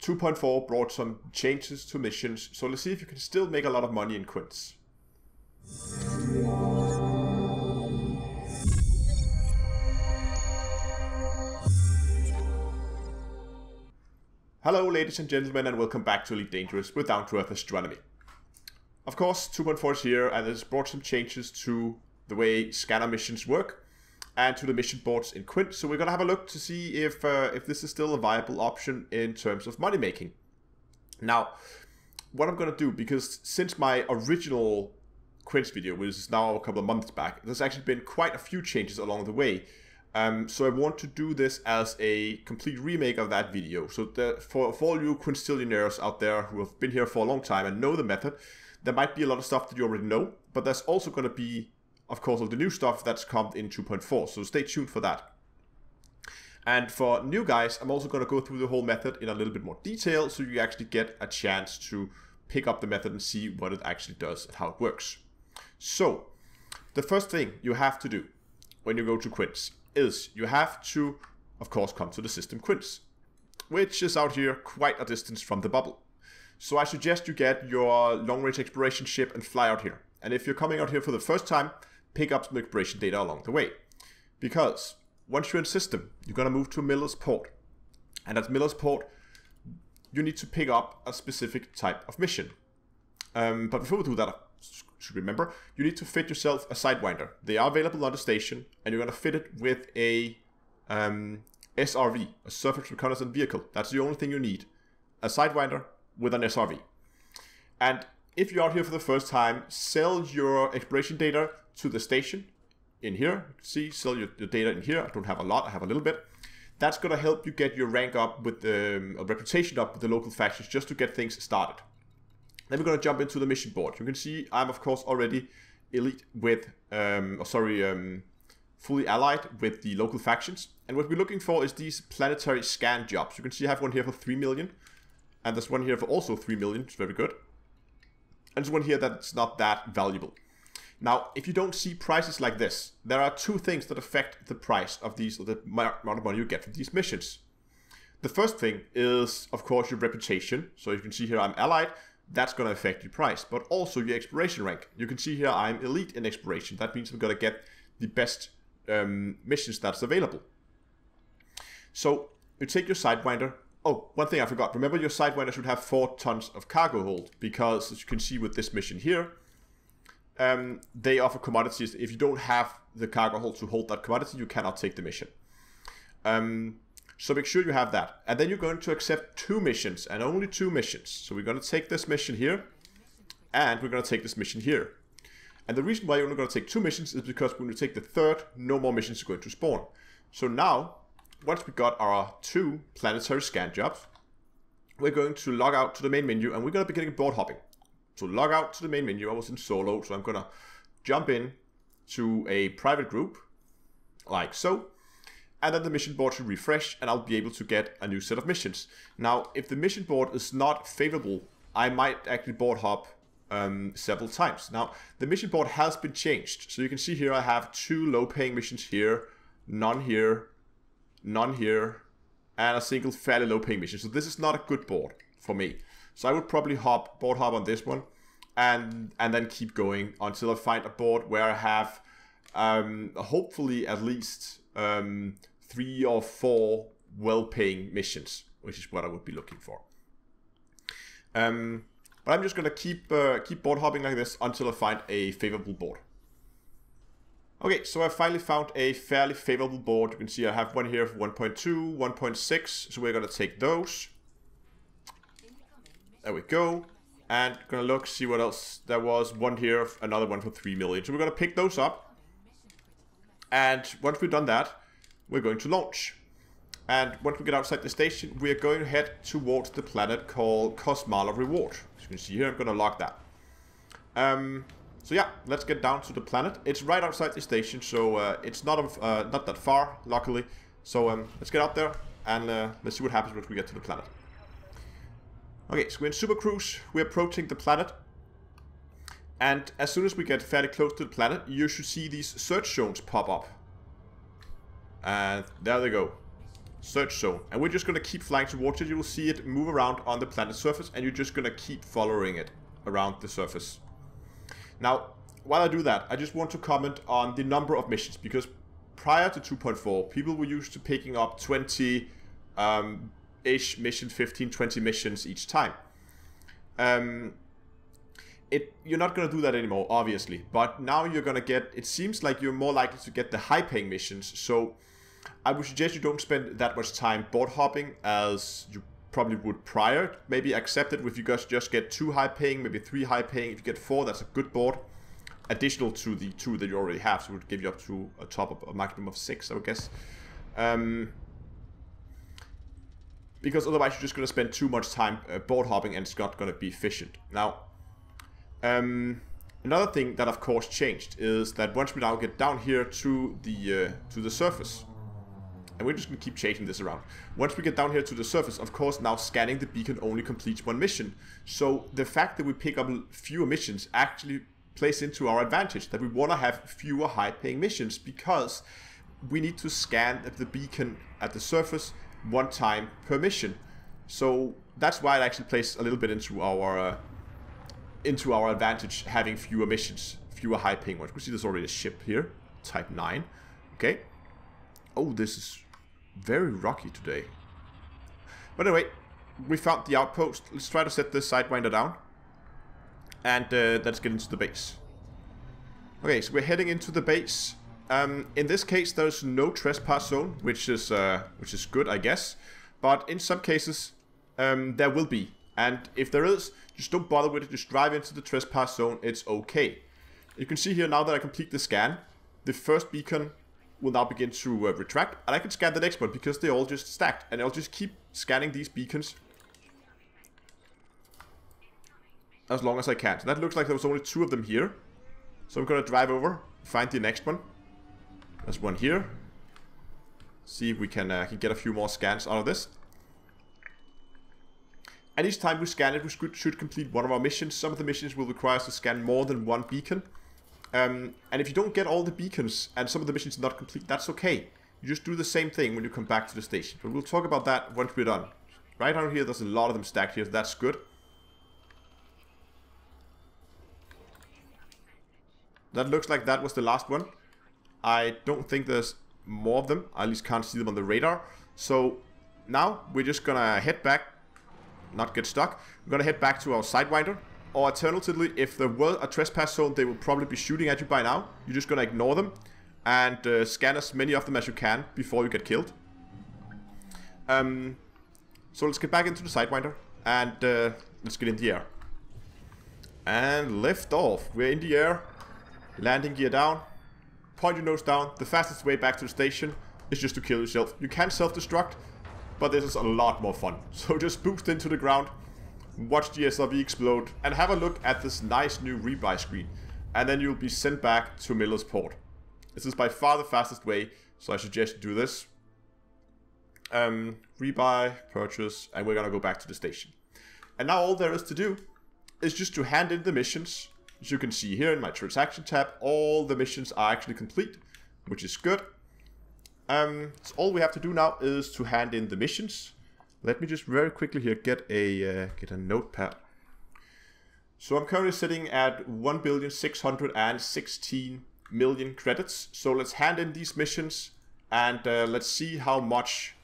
2.4 brought some changes to missions, so let's see if you can still make a lot of money in Quince. Hello ladies and gentlemen, and welcome back to Elite Dangerous with Down to Earth Astronomy. Of course, 2.4 is here, and it's brought some changes to the way scanner missions work and to the mission boards in Quince. So we're going to have a look to see if this is still a viable option in terms of money making. Now, what I'm going to do, because since my original Quince video, which is now a couple of months back, there's actually been quite a few changes along the way. So I want to do this as a complete remake of that video. So for all you Quinstillionaires out there who have been here for a long time and know the method, there might be a lot of stuff that you already know, but there's also going to be, of course, all the new stuff that's come in 2.4, so stay tuned for that. And for new guys, I'm also going to go through the whole method in a little bit more detail, so you actually get a chance to pick up the method and see what it actually does and how it works. So, the first thing you have to do when you go to Quince is you have to, of course, come to the system Quince, which is out here quite a distance from the bubble. So I suggest you get your long-range exploration ship and fly out here. And if you're coming out here for the first time, pick up some exploration data along the way. Because once you're in system, you're going to move to Miller's Port. And at Miller's Port, you need to pick up a specific type of mission. But before we do that, should remember, you need to fit yourself a Sidewinder. They are available on the station, and you're going to fit it with a SRV, a Surface Reconnaissance Vehicle. That's the only thing you need. A Sidewinder with an SRV. And if you're out here for the first time, sell your exploration data to the station in here. See, sell your data in here. I don't have a lot, I have a little bit. That's going to help you get your rank up with the reputation up with the local factions, just to get things started. Then we're going to jump into the mission board. You can see I'm, of course, already elite with, fully allied with the local factions. And what we're looking for is these planetary scan jobs. You can see I have one here for 3 million. And there's one here for also 3 million. It's very good. And there's one here that's not that valuable. Now, if you don't see prices like this, there are two things that affect the price of these, or the amount of money you get from these missions. The first thing is, of course, your reputation. So you can see here I'm allied. That's going to affect your price, but also your exploration rank. You can see here I'm elite in exploration. That means I'm going to get the best missions that's available. So you take your Sidewinder. Oh, one thing I forgot. Remember, your Sidewinder should have 4 tons of cargo hold, because as you can see with this mission here, they offer commodities. If you don't have the cargo hold to hold that commodity, you cannot take the mission. So make sure you have that. And then you're going to accept 2 missions, and only 2 missions. So we're going to take this mission here, and we're going to take this mission here. And the reason why you're only going to take 2 missions is because when we take the third, no more missions are going to spawn. So now, once we got our 2 planetary scan jobs, we're going to log out to the main menu, and we're going to be getting board hopping. So log out to the main menu. I was in solo, so I'm going to jump in to a private group, like so. And then the mission board should refresh, and I'll be able to get a new set of missions. Now, if the mission board is not favorable, I might actually board hop several times. Now, the mission board has been changed. So you can see here I have 2 low-paying missions here, none here, none here, and a single fairly low-paying mission. So this is not a good board for me. So I would probably board hop on this one, and then keep going until I find a board where I have hopefully at least 3 or 4 well-paying missions, which is what I would be looking for. But I'm just gonna keep board hopping like this until I find a favorable board. Okay, so I finally found a fairly favorable board. You can see I have one here for 1.2, 1.6, so we're gonna take those. There we go. And gonna look, see what else. There was one here, another one for 3 million. So we're gonna pick those up. And once we've done that, we're going to launch. And once we get outside the station, we are going to head towards the planet called Kosmala Reward. As you can see here, I'm going to lock that. So yeah, let's get down to the planet. It's right outside the station, so it's not that far, luckily. So let's get out there and let's see what happens once we get to the planet. Okay, so we're in Super Cruise. We're approaching the planet. And as soon as we get fairly close to the planet, you should see these search zones pop up. And there they go. search zone. And we're just going to keep flying towards it. You will see it move around on the planet's surface, and you're just going to keep following it around the surface. Now, while I do that, I just want to comment on the number of missions, because prior to 2.4, people were used to picking up 20 ish missions, 15, 20 missions each time. You're not going to do that anymore, obviously, but now you're going to get, it seems like you're more likely to get the high paying missions. So I would suggest you don't spend that much time board hopping as you probably would prior. Maybe accept it if you guys just get 2 high paying, maybe 3 high paying. If you get 4, that's a good board, additional to the 2 that you already have, so it would give you up to a top of a maximum of 6, I would guess. Because otherwise you're just going to spend too much time board hopping, and it's not going to be efficient. Now, another thing that of course changed is that once we now get down here to the surface, and we're just going to keep changing this around. Once we get down here to the surface, of course, now scanning the beacon only completes 1 mission. So the fact that we pick up fewer missions actually plays into our advantage, that we want to have fewer high-paying missions, because we need to scan the beacon at the surface 1 time per mission. So that's why it actually plays a little bit into our advantage, having fewer missions, fewer high-paying ones. We see there's already a ship here, type 9. Okay. Oh, this is very rocky today. But anyway, we found the outpost. Let's try to set this Sidewinder down. And let's get into the base. Okay, so we're heading into the base. In this case, there's no trespass zone, which is good, I guess. But in some cases, there will be. And if there is, just don't bother with it. Just drive into the trespass zone. It's okay. You can see here now that I complete the scan, the first beacon will now begin to retract, and I can scan the next one because they're all just stacked, and I'll just keep scanning these beacons as long as I can. So that looks like there was only 2 of them here, so I'm gonna drive over, find the next one. There's one here. See if we can get a few more scans out of this. And each time we scan it, we should complete one of our missions. Some of the missions will require us to scan more than 1 beacon. And if you don't get all the beacons and some of the missions are not complete, that's okay. You just do the same thing when you come back to the station. But we'll talk about that once we're done. Right down here, there's a lot of them stacked here, so that's good. That looks like that was the last one. I don't think there's more of them. I at least can't see them on the radar. So now we're just gonna head back, not get stuck. We're gonna head back to our Sidewinder. Or alternatively, if there were a trespass zone, they will probably be shooting at you by now. You're just gonna ignore them and scan as many of them as you can before you get killed. So let's get back into the Sidewinder and let's get in the air. And lift off. We're in the air. Landing gear down. Point your nose down. The fastest way back to the station is just to kill yourself. You can self-destruct, but this is a lot more fun. So just boost into the ground, watch the SRV explode, and have a look at this nice new rebuy screen. And then you'll be sent back to Miller's Port. This is by far the fastest way, so I suggest you do this. Rebuy, purchase, and we're gonna go back to the station. And now all there is to do is just to hand in the missions. As you can see here in my transaction tab, all the missions are actually complete, which is good. So all we have to do now is to hand in the missions. Let me just very quickly here get a notepad. So I'm currently sitting at 1,616,000,000 credits. So let's hand in these missions and let's see how much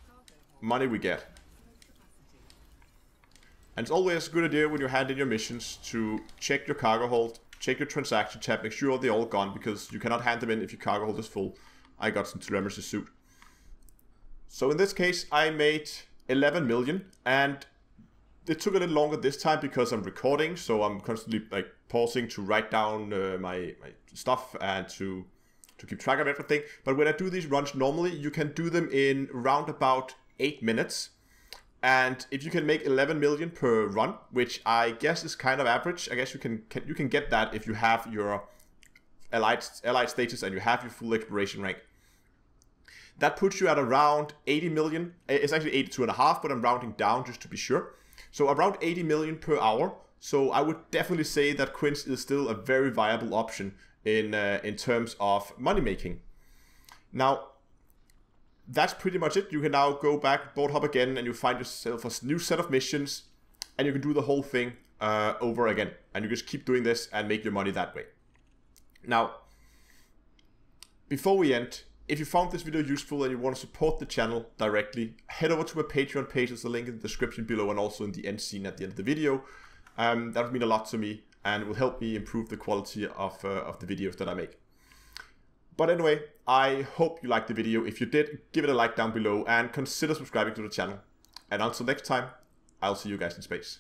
money we get. And it's always a good idea when you hand in your missions to check your cargo hold, check your transaction tab, make sure they're all gone, because you cannot hand them in if your cargo hold is full. I got some telemetry suit. So in this case, I made 11 million, and it took a little longer this time because I'm recording, so I'm constantly like pausing to write down my stuff and to keep track of everything. But when I do these runs normally, you can do them in around about 8 minutes. And if you can make 11 million per run, which I guess is kind of average, I guess you can get that if you have your allied status and you have your full exploration rank. That puts you at around 80 million. It's actually 82.5, but I'm rounding down just to be sure. So around 80 million per hour. So I would definitely say that Quince is still a very viable option in terms of money making. Now, that's pretty much it. You can now go back, board hop again, and you find yourself a new set of missions, and you can do the whole thing over again. And you just keep doing this and make your money that way. Now, before we end, if you found this video useful and you want to support the channel directly, head over to my Patreon page. There's a link in the description below and also in the end scene at the end of the video. That would mean a lot to me and will help me improve the quality of the videos that I make. But anyway, I hope you liked the video. If you did, give it a like down below and consider subscribing to the channel. And until next time, I'll see you guys in space.